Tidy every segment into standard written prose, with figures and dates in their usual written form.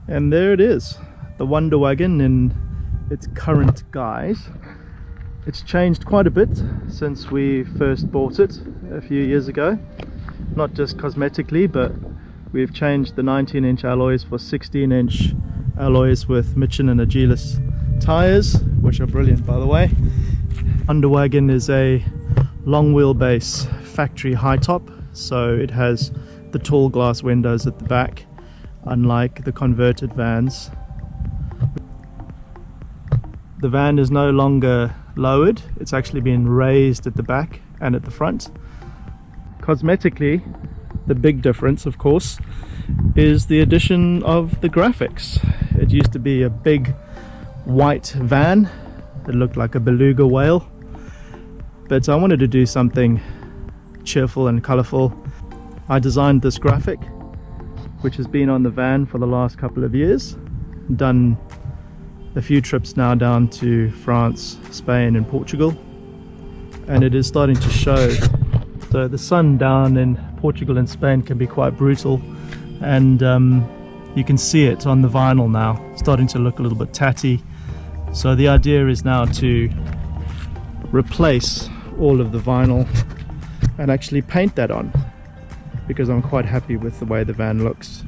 And there it is, the WanderWagon in its current guise. It's changed quite a bit since we first bought it a few years ago. Not just cosmetically, but we've changed the 19-inch alloys for 16-inch alloys with Michelin and Agilis tires, which are brilliant, by the way. WanderWagon is a long wheelbase factory high top, so it has the tall glass windows at the back, unlike the converted vans. The van is no longer lowered, it's actually been raised at the back and at the front. Cosmetically, the big difference, of course, is the addition of the graphics. It used to be a big white van that looked like a beluga whale, but I wanted to do something cheerful and colourful. I designed this graphic, which has been on the van for the last couple of years. Done a few trips now down to France, Spain and Portugal, and it is starting to show. So the sun down in Portugal and Spain can be quite brutal, and you can see it on the vinyl now, starting to look a little bit tatty. So the idea is now to replace all of the vinyl and actually paint that on, because I'm quite happy with the way the van looks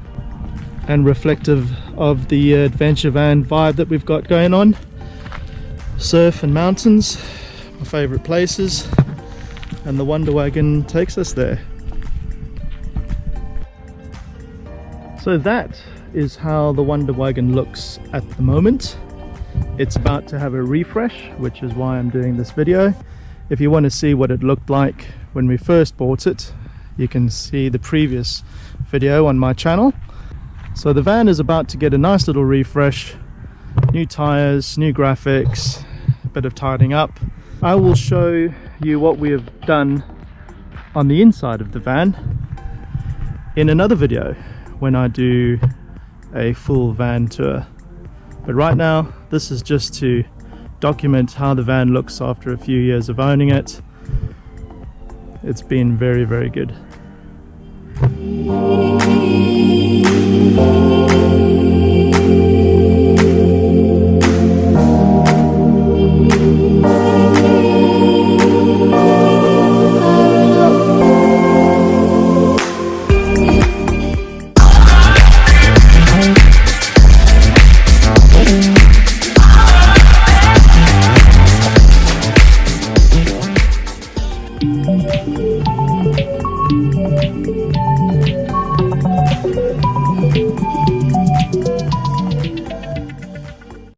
and reflective of the adventure van vibe that we've got going on. Surf and mountains, my favourite places, and the WanderWagon takes us there. So that is how the WanderWagon looks at the moment. It's about to have a refresh, which is why I'm doing this video. If you want to see what it looked like when we first bought it, you can see the previous video on my channel. So the van is about to get a nice little refresh, new tires, new graphics, a bit of tidying up. I will show you what we have done on the inside of the van in another video when I do a full van tour. But right now, this is just to document how the van looks after a few years of owning it. It's been very, very good.